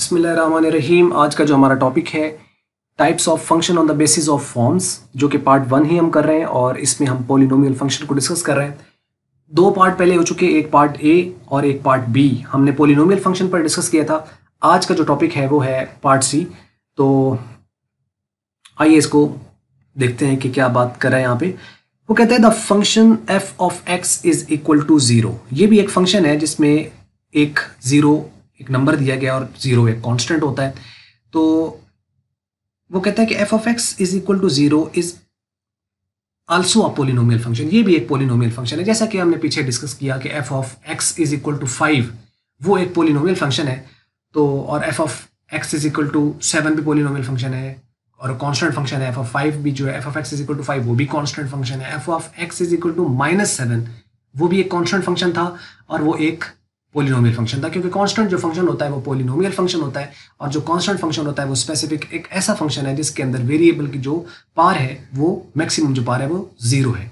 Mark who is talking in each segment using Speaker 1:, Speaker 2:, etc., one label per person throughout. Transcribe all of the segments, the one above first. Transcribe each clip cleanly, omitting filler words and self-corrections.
Speaker 1: बिस्मिल्लाहिर्रहमानिर्रहीम। आज का जो हमारा टॉपिक है types of function on the basis of forms, जो कि पार्ट 1 ही हम कर रहे हैं और इसमें हम पॉलिनोमियल फंक्शन को डिस्कस कर रहे हैं। दो पार्ट पहले हो चुके, एक पार्ट ए और एक पार्ट बी। हमने पॉलिनोमियल फंक्शन पर डिस्कस किया था। आज का जो टॉपिक है वो है पार्ट सी। तो आइए इसको देखते हैं कि क्या बात कर रहे हैं यहाँ पे। वो कहते हैं the function f of x is equal to 0। ये भी एक फंक्शन है जिसमें एक 0 एक नंबर दिया गया और 0 एक कांस्टेंट होता है। तो वो कहता है कि F of x is equal to 0 is also a polynomial function. ये भी एक पॉलिनोमियल फंक्शन है, जैसा कि हमने पीछे डिस्कस किया कि F of x is equal to 5 वो एक पॉलिनोमियल फंक्शन है। तो और f of x is equal to 7 भी पॉलिनोमियल फंक्शन है और कांस्टेंट फंक्शन है। एफ ऑफ 5 भी जो है f of x is equal to 5 वो भी कांस्टेंट फंक्शन है। F of x is equal to -7 वो भी एक कांस्टेंट फंक्शन था और वो एक पॉलिनोमियल फंक्शन था, क्योंकि कांस्टेंट जो फंक्शन होता है वो पॉलिनोमियल फंक्शन होता है और जो कांस्टेंट फंक्शन होता है वो स्पेसिफिक एक ऐसा फंक्शन है जिसके अंदर वेरिएबल की जो पार है वो मैक्सिमम जो पार है वो 0 है,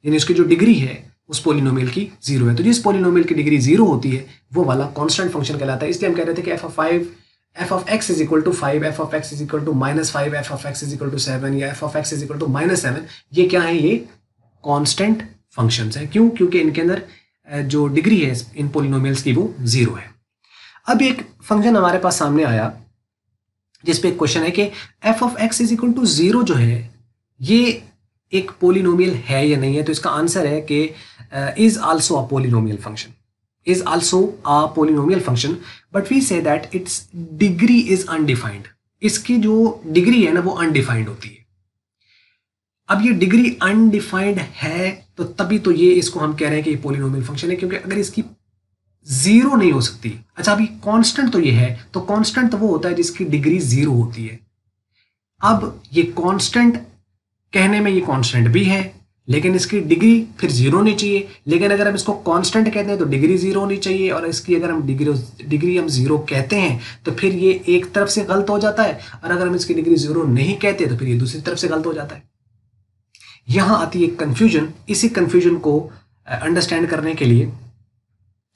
Speaker 1: यानी उसकी जो डिग्री है उस पॉलिनोमियल की 0 है। तो जिस पॉलिनोमियल की डिग्री 0 होती है वो वाला कांस्टेंट फंक्शन कहलाता है। इसलिए हम कह रहे थे कि F of x is equal to 5, f of x is equal to -5, f of x is equal to 7 या f of x is equal to -7, ये क्या है? ये कांस्टेंट फंक्शंस हैं। क्यों? क्योंकि इनके अंदर जो डिग्री है इन पॉलिनोमियल्स की वो 0 है। अब एक फंक्शन हमारे पास सामने आया जिस पे एक क्वेश्चन है कि F of x is equal to 0 जो है ये एक पॉलिनोमियल है या नहीं है। तो इसका आंसर है कि is also a polynomial function, is also a polynomial function, but we say that its degree is undefined. इसकी जो डिग्री है ना वो अनडिफाइंड होती है। अब ये डिग्री अनडिफाइंड है तो तभी तो ये इसको हम कह रहे हैं कि ये पॉलिनोमियल फंक्शन है, क्योंकि अगर इसकी 0 नहीं हो सकती। अच्छा, अभी कांस्टेंट तो ये है, तो कांस्टेंट तो वो होता है जिसकी डिग्री 0 होती है। अब ये कांस्टेंट कहने में ये कांस्टेंट भी है, लेकिन इसकी डिग्री फिर 0 होनी चाहिए। लेकिन अगर हम इसको कांस्टेंट कहते हैं तो डिग्री 0 होनी चाहिए, और इसकी अगर हम डिग्री हम 0 कहते हैं तो फिर ये एक तरफ से गलत हो जाता है, और अगर हम इसकी डिग्री 0 नहीं कहते तो फिर ये दूसरी तरफ से गलत हो जाता है। यहां आती है कंफ्यूजन। इसी कंफ्यूजन को अंडरस्टैंड करने के लिए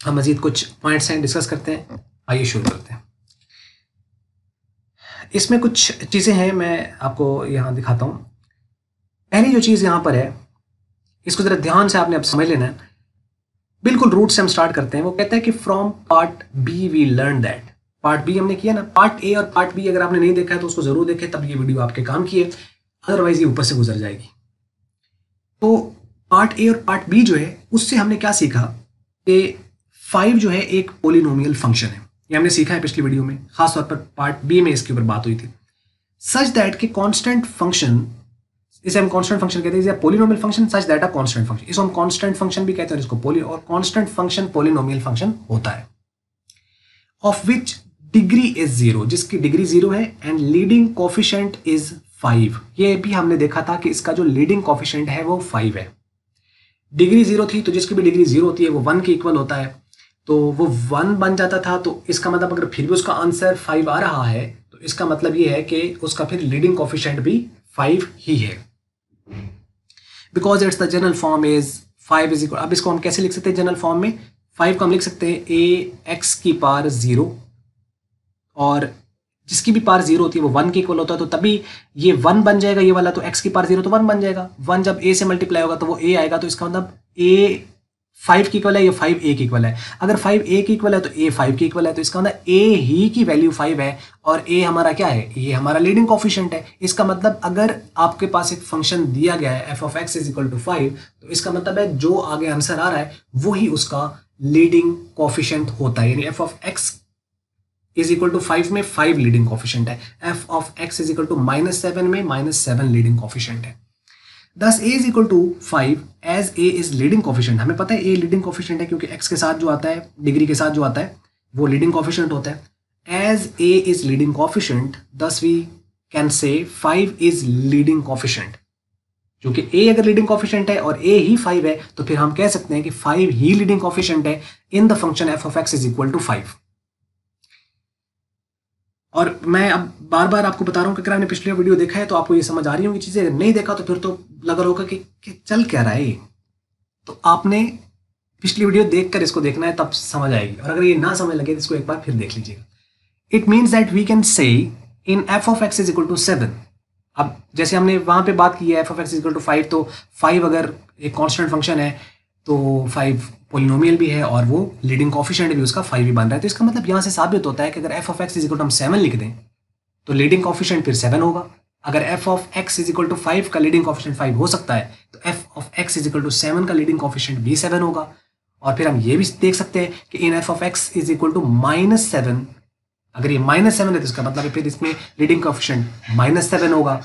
Speaker 1: हम मजीद कुछ पॉइंट्स हैं डिस्कस करते हैं। आइए शुरू करते हैं। इसमें कुछ चीजें हैं, मैं आपको यहां दिखाता हूं। पहली जो चीज यहां पर है इसको जरा ध्यान से आपने अब समझ लेना है। बिल्कुल रूट से हम स्टार्ट करते हैं। वो कहता है कि from part B we learn that. Part B हमने किया ना, पार्ट ए और पार्ट बी अगर आपने नहीं देखा है तो उसको जरूर देखें, तब ये वीडियो आपके काम की है, अदरवाइज ये ऊपर से गुजर जाएगी। तो पार्ट ए और पार्ट बी जो है उससे हमने क्या सीखा कि 5 जो है एक पॉलिनोमियल फंक्शन है। ये हमने सीखा है पिछली वीडियो में, खासतौर पर पार्ट बी में इसके ऊपर बात हुई थी। सच दैट कि कांस्टेंट फंक्शन, इसे हम कांस्टेंट फंक्शन कहते हैं, polynomial function such that a constant function, इसको हम कांस्टेंट फंक्शन भी कहते हैं, इसको पोली, और कांस्टेंट फंक्शन पॉलिनोमियल फंक्शन होता है ऑफ विच डिग्री इज 0, जिसकी डिग्री 0 है, एंड लीडिंग कोफिशिएंट इज 5। ये भी हमने देखा था कि इसका जो लीडिंग कोफिशिएंट है वो 5 है। डिग्री 0 थी तो जिसकी भी डिग्री 0 होती है वो 1 के इक्वल होता है, तो वो 1 बन जाता था। तो इसका मतलब अगर फिर भी उसका आंसर 5 आ रहा है तो इसका मतलब ये है कि उसका फिर लीडिंग कोफिशिएंट भी 5 ही है, because it's the general form is 5 is equal. अब इसको हम कैसे लिख सकते हैं जनरल फॉर्म में? 5 को हम लिख सकते हैं ए एक्स की पावर 0, और जिसकी भी पावर 0 होती है वो 1 के इक्वल होता है, तो तभी ये 1 बन जाएगा ये वाला। तो x की पावर 0 तो 1 बन जाएगा। 1 जब a से मल्टीप्लाई होगा तो वो a आएगा, तो इसका मतलब a 5 के इक्वल है या 5 a के इक्वल है। अगर 5 a के इक्वल है तो a 5 के इक्वल है, तो इसका मतलब a ही की वैल्यू 5 है, और a हमारा क्या है? ये हमारा लीडिंग कोफिशिएंट है। इसका मतलब अगर आपके पास एक फंक्शन दिया गया है f of x is equal to 5, तो इसका मतलब है जो आगे आंसर आ रहा है वही उसका लीडिंग कोफिशिएंट होता है। यानी f of x is equal to 5 में 5 लीडिंग कोफिशिएंट है, f of x is equal to -7 में -7 लीडिंग कोफिशिएंट है। Thus a is equal to 5 as a is leading coefficient. हमें पता है a लीडिंग कोफिशिएंट है क्योंकि x के साथ जो आता है, डिग्री के साथ जो आता है वो लीडिंग कोफिशिएंट होता है। As a is leading coefficient, thus we can say 5 is leading coefficient. क्योंकि a अगर लीडिंग कोफिशिएंट है और a ही 5 है तो फिर हम कह सकते हैं कि 5 ही लीडिंग कोफिशिएंट है in the function f of x is equal to 5। और मैं अब बार बार आपको बता रहा हूँ कि अगर आपने पिछले वीडियो देखा है तो आपको ये समझ आ रही होंगी चीजें, अगर नहीं देखा तो फिर तो लग रहा होगा कि चल क्या रहा है। तो आपने पिछली वीडियो देखकर इसको देखना है, तब समझ आएगी, और अगर ये ना समझ लगे तो इसको एक बार फिर देख लीजिएगा। It means that we can say in f of x is equal to 7। अब जैसे हमने वहां पे बात की है f of x is equal to 5, तो 5 अगर एक कांस्टेंट फंक्शन है तो 5 पोलिनोमियल भी है और वो लीडिंग कोफिशिएंट भी उसका 5 भी बन रहा है। तो इसका मतलब यहाँ से साबित होता है कि अगर f of x is equal to हम 7 लिख दें तो लीडिंग कोफिशिएंट फिर 7 होगा। अगर f of x is equal to 5 का लीडिंग कोफिशिएंट 5 हो सकता है तो f of x is equal to 7 का लीडिंग कोफिशिएंट भी 7 होगा। और फिर हम ये भी देख सकते हैं कि in f of x is equal to -7, अगर ये -7 है तो इसका मतलब है फिर इसमें लीडिंग कोफिशिएंट -7 होगा।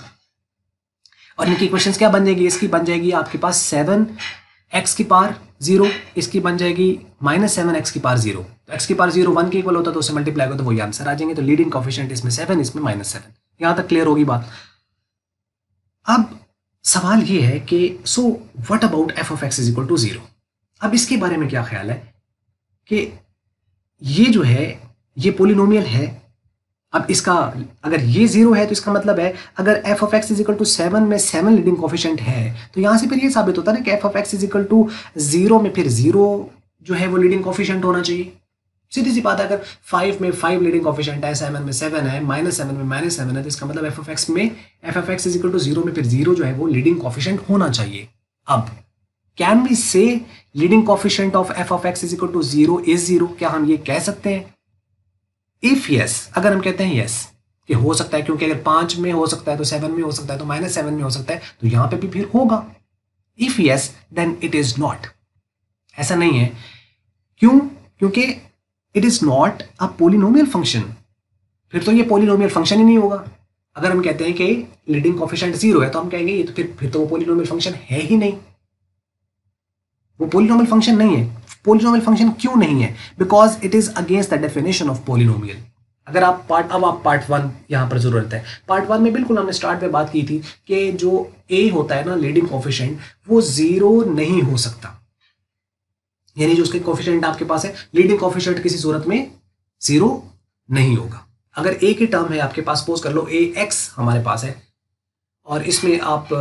Speaker 1: और इनकी इक्वेशंस क्या बन जाएगी, इसकी बन जाएगी आपके पास 7x की पावर 0, इसकी बन जाएगी -7x की पावर 0। तो x की पावर 0 1 के इक्वल होता है तो उसे मल्टीप्लाई करो तो वही आंसर आ जाएंगे। तो लीडिंग कोफिशिएंट इसमें 7, इसमें -7। यहां तक क्लियर होगी बात। अब सवाल ये है कि so what about f of x is equal to 0। अब इसके बारे में क्या ख्याल है कि ये जो है ये पोलिनोमियल है। अब इसका अगर ये 0 है तो इसका मतलब है अगर f of x is equal to 7 में 7 लीडिंग कोफिशिएंट है तो यहां से फिर ये साबित होता है ना कि F of x is equal to 0 में फिर 0 जो है वो लीडिंग कोफिशिएंट होना चाहिए। सीधी सी बात है, अगर 5 में 5 लीडिंग कोफिशिएंट है, 7 में 7 है, -7 में -7 है, तो इसका मतलब f of x is equal to 0 में फिर 0 जो है वो लीडिंग कोफिशिएंट होना चाहिए। अब can we say leading coefficient of F of x is equal to 0 is 0? क्या हम ये कह सकते हैं? इफ यस, अगर हम कहते हैं यस कि हो सकता है, क्योंकि अगर 5 में हो सकता है तो 7 में हो सकता है तो -7 में हो सकता है, तो यहां पे भी फिर होगा। If yes then it is not, ऐसा नहीं है। क्यों? क्योंकि it is not a polynomial function, फिर तो ये पोलिनोमियल फंक्शन ही नहीं होगा। अगर हम कहते हैं कि लीडिंग कोफिशिएंट 0 है तो हम कहेंगे ये तो फिर तो वो पोलिनोमियल फंक्शन है ही नहीं, वो पोलिनोमियल फंक्शन नहीं है। पोलिनोमियल फंक्शन क्यों नहीं है? Because it is against the definition of polynomial. अगर आप पार्ट 1 यहां पर जरूरत है। पार्ट 1 में बिल्कुल हमने स्टार्ट में बात की थी कि जो ए होता है ना लीडिंग कोफिशिएंट, वो 0 नहीं हो सकता। यानी जो उसके कोफिशिएंट आपके पास है, लीडिंग कोफिशिएंट किसी सूरत में 0 नहीं होगा। अगर ए की टर्म है आपके पास, सपोज कर लो ए एक्स हमारे पास है और इसमें आप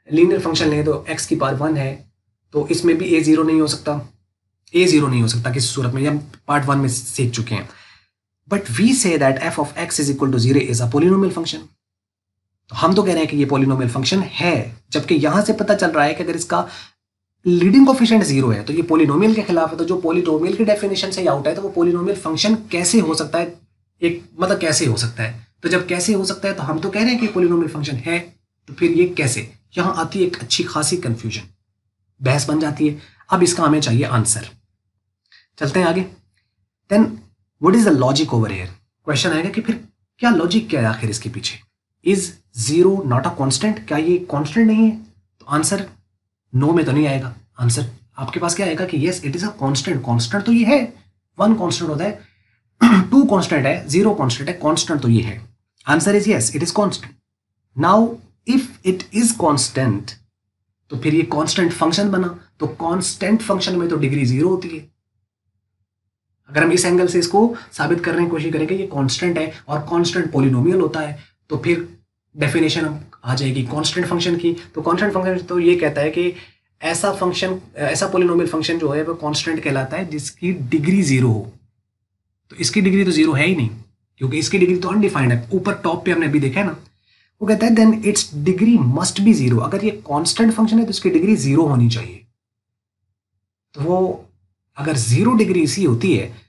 Speaker 1: लीनियर फंक्शन लें तो x की पावर 1 है, तो इसमें भी a 0 नहीं हो सकता। a 0 नहीं हो सकता किसी सूरत में, ये हम पार्ट 1 में सीख चुके हैं। But we say that f of x is equal to 0 is a polynomial function. तो हम तो कह रहे हैं कि ये पोलिनोमियल फंक्शन है, जबकि यहां से पता चल रहा है कि अगर इसका लीडिंग कोफिशिएंट 0 है तो ये पोलिनोमियल के खिलाफ है। तो जो पोलिनोमियल की डेफिनेशन से आउट है तो वो पोलिनोमियल फंक्शन कैसे हो सकता है? एक मतलब कैसे हो सकता है? तो जब कैसे हो सकता है तो हम तो कह रहे हैं कि पोलिनोमियल फंक्शन है, तो फिर ये कैसे? यहां आती है एक अच्छी खासी कंफ्यूजन, बहस बन जाती है। अब इसका हमें चाहिए आंसर। चलते हैं आगे। Then what is the logic over here? Question आएगा कि फिर क्या लॉजिक क्या है आखिर इसके पीछे? Is 0 not a constant? क्या ये कांस्टेंट नहीं है? तो आंसर नो में तो नहीं आएगा। आंसर आपके पास क्या आएगा कि yes it is a constant. Constant तो ये है, 1 कांस्टेंट होता है, 2 कांस्टेंट है, 0 कांस्टेंट है, कांस्टेंट तो ये है। Answer is yes it is constant. Now if it is constant तो फिर ये कांस्टेंट फंक्शन बना, तो कांस्टेंट फंक्शन में तो डिग्री 0 होती है। अगर हम इस एंगल से इसको साबित करने की कोशिश करेंगे ये कांस्टेंट है और कांस्टेंट पोलिनोमियल होता है, तो फिर डेफिनेशन आ जाएगी कांस्टेंट फंक्शन की। तो कांस्टेंट फंक्शन तो ये कहता है कि ऐसा फंक्शन, ऐसा पोलिनोमियल फंक्शन जो है वो कांस्टेंट कहलाता है जिसकी डिग्री 0 हो। तो इसकी डिग्री तो 0 है ही नहीं, क्योंकि इसकी डिग्री तो अनडिफाइंड है। ऊपर टॉप पे हमने अभी देखा है ना, वो कहता है then its degree must be 0। अगर ये कांस्टेंट फंक्शन है तो इसकी डिग्री 0 होनी चाहिए। तो वो अगर 0 डिग्री इसी होती है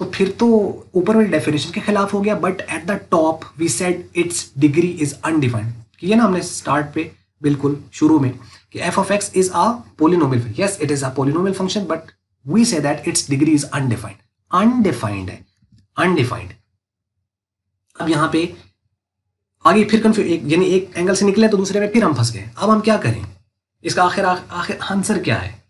Speaker 1: तो फिर तो ऊपर वाली डेफिनेशन के खिलाफ हो गया। But at the top we said its degree is undefined. किया ना हमने स्टार्ट पे बिल्कुल शुरू में कि F of x is a polynomial. Yes it is a polynomial function but we say that its degree is undefined. Undefined है, undefined. अब यहां पे आगे फिर कंफ्यूज, यानी एक एंगल से निकले तो दूसरे में फिर हम फंस गए। अब हम क्या करें? इसका आखिर आंसर क्या है?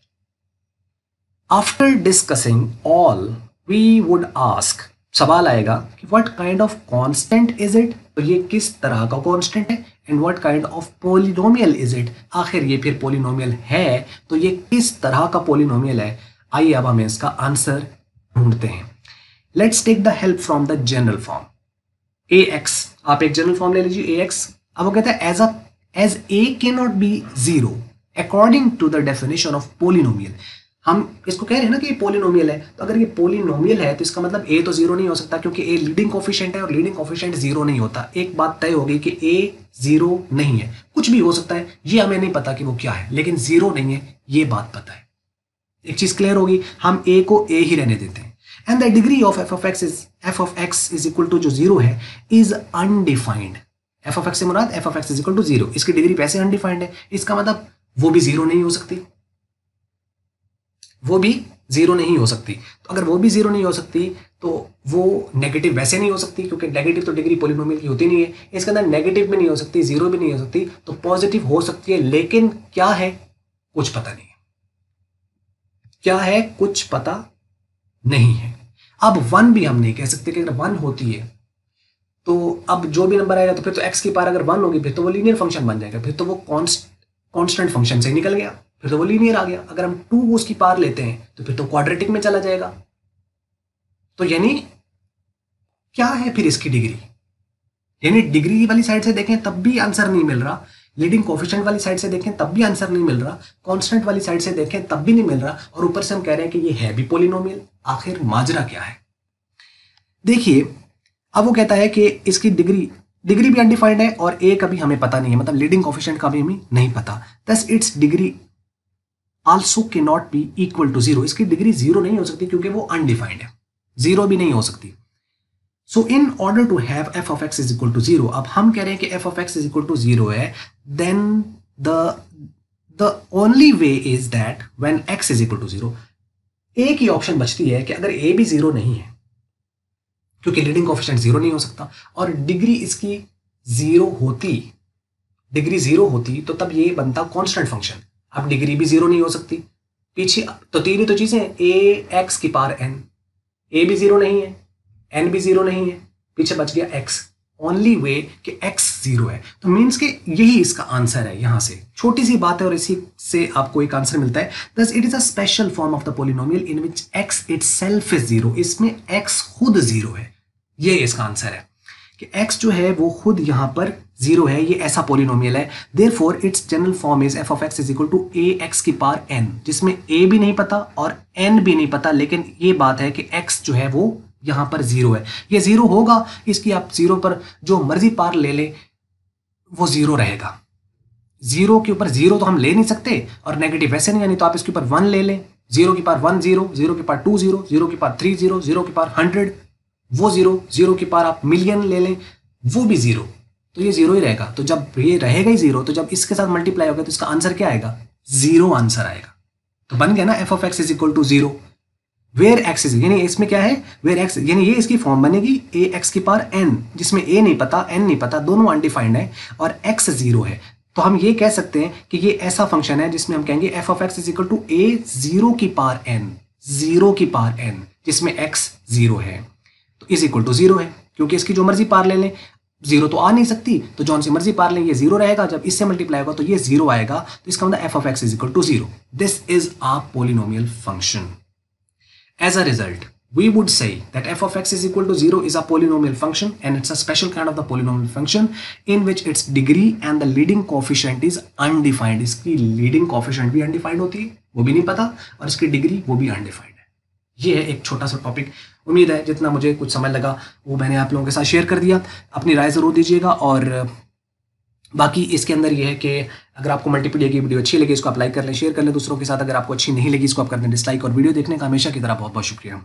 Speaker 1: After discussing all we would ask, सवाल आएगा कि what kind of constant is it? तो ये किस तरह का कांस्टेंट है? And what kind of polynomial is it? आखिर ये फिर पोलिनोमियल है तो ये किस तरह का पोलिनोमियल है? आइए अब हम इसका आंसर ढूंढते हैं। Let's take the help from the general form ax। आप एक जनरल फॉर्म ले लीजिए ax। अब वो कहता है as a can not be 0 according to the definition of polynomial. हम इसको कह रहे हैं ना कि ये पोलिनोमियल है, तो अगर ये पोलिनोमियल है तो इसका मतलब ए तो जीरो नहीं हो सकता, क्योंकि ए लीडिंग कोफिशिएंट है और लीडिंग कोफिशिएंट जीरो नहीं होता। एक बात तय होगी कि ए जीरो नहीं है। कुछ भी हो सकता है, ये हमें नहीं पता कि वो क्या है, लेकिन जीरो नहीं है ये बात पता है। एक चीज क्लियर होगी, हम ए को ए ही रहने देते हैं। And the degree of F of x is equal to जो जीरो है is undefined. F of X से मुराद F of x is equal to zero, इसकी डिग्री वैसे अनडिफाइंड है, इसका मतलब वो भी जीरो नहीं हो सकती, वो भी जीरो नहीं हो सकती। तो अगर वो भी जीरो नहीं हो सकती तो वो नेगेटिव वैसे नहीं हो सकती, क्योंकि नेगेटिव तो डिग्री पोलिनोमियल की होती नहीं है। इसके अंदर नेगेटिव भी नहीं हो सकती, जीरो भी नहीं हो सकती, तो पॉजिटिव हो सकती है, लेकिन क्या है कुछ पता नहीं है। क्या है कुछ पता नहीं है। अब वन भी हम नहीं कह सकते कि अगर वन होती है तो अब जो भी नंबर आएगा तो फिर तो एक्स की पावर अगर वन होगी फिर तो वो लीनियर फंक्शन बन जाएगा, फिर तो वो कांस्टेंट फंक्शन से ही निकल गया, फिर तो वो लीनियर आ गया। अगर हम टू उसकी पावर लेते हैं तो फिर तो क्वाड्रेटिक में चला जाएगा। तो यानी क्या है फिर इसकी डिग्री, यानी डिग्री वाली साइड से देखें तब भी आंसर नहीं मिल रहा, लीडिंग कोफिशिएंट वाली साइड से देखें तब भी आंसर नहीं मिल रहा, कांस्टेंट वाली साइड से देखें तब भी नहीं मिल रहा, और ऊपर से हम कह रहे हैं कि ये है भी पोलिनोमियल। आखिर माजरा क्या है? देखिए, अब वो कहता है कि इसकी डिग्री भी अनडिफाइंड है और ए का भी हमें पता नहीं है, मतलब लीडिंग कोफिशिएंट का भी हमें नहीं पता। Thus its degree also can not be equal to zero. इसकी डिग्री जीरो नहीं हो सकती क्योंकि वो अनडिफाइंड है, जीरो भी नहीं हो सकती। So in order to have F of x is equal to zero, अब हम कह रहे हैं कि F of x is equal to zero है, then the only way is that when X is equal to zero, एक ही option बचती है कि अगर ए भी जीरो नहीं है, क्योंकि लीडिंग कोफिशिएंट जीरो नहीं हो सकता, और डिग्री इसकी जीरो होती तो तब ये बनता कांस्टेंट फंक्शन। अब डिग्री भी जीरो नहीं हो सकती, पीछे तो तीन ही तो चीजें हैं, ए एक्स की पावर एन, ए भी जीरो नहीं है, एन भी जीरो नहीं है, पीछे बच गया एक्स। ओनली वे कि एक्स जीरो है, तो मीन्स के यही इसका आंसर है। यहां से छोटी सी बात है और इसी से आपको एक आंसर मिलता है। Thus it is a special form of the polynomial in which x itself is zero, इसमें एक्स खुद जीरो है। ये इसका आंसर है कि x जो है वो खुद यहां पर जीरो है, ये ऐसा पोलिनोमियल है। Therefore its general form is f of x is equal to a x की पावर n, जिसमें a भी नहीं पता और n भी नहीं पता, लेकिन ये बात है कि x जो है वो यहां पर जीरो है। ये जीरो होगा, इसकी आप जीरो पर जो मर्जी पावर ले ले वो जीरो रहेगा। जीरो के ऊपर जीरो तो हम ले नहीं सकते और नेगेटिव वैसे नहीं, यानी तो आप इसके ऊपर वन ले लें, जीरो की पावर वन जीरो, जीरो की पावर टू जीरो, जीरो की पावर थ्री जीरो, जीरो की पावर 100 वो जीरो, जीरो की पावर आप मिलियन ले लें वो भी जीरो, तो ये जीरो ही रहेगा। तो जब ये रहेगा ही जीरो, तो जब इसके साथ मल्टीप्लाई होगा तो इसका आंसर क्या आएगा? जीरो आंसर आएगा। तो बन गया ना f of x is equal to zero where x is, यानी इसमें क्या है वेयर एक्स, यानी ये इसकी फॉर्म बनेगी ए एक्स की पावर एन, जिसमें ए नहीं पता एन नहीं पता, दोनों अनडिफाइंड है और एक्स जीरो है। तो हम ये कह सकते हैं कि ये ऐसा फंक्शन है जिसमें हम कहेंगे f of x is equal to a zero की पावर एन, जीरो की पावर एन, जिसमें एक्स जीरो है, तो इज इक्वल टू जीरो है, क्योंकि इसकी जो मर्जी पावर ले लें जीरो तो आ नहीं सकती, तो जौन सी मर्जी पावर लें ये जीरो रहेगा। जब इससे मल्टीप्लाई होगा तो ये जीरो आएगा, तो इसका मतलब f of x is equal to zero. This is a polynomial function. As a result, we would say that f of x is equal to 0 is a polynomial function, and it's a special kind of the polynomial function in which its degree and the leading coefficient is undefined. इसकी leading coefficient भी undefined होती है, वो भी नहीं पता, और इसकी डिग्री वो भी undefined है। ये है एक छोटा सा टॉपिक। उम्मीद है जितना मुझे कुछ समझ लगा वो मैंने आप लोगों के साथ शेयर कर दिया। अपनी राय ज़रूर दीजिएगा, और बाकी इसके अंदर ये है कि अगर आपको मल्टीपीडिया की वीडियो अच्छी लगी इसको आप लाइक कर लें, शेयर कर लें दूसरों के साथ। अगर आपको अच्छी नहीं लगी इसको आप कर दें डिसलाइक, और वीडियो देखने का हमेशा की तरह बहुत बहुत शुक्रिया।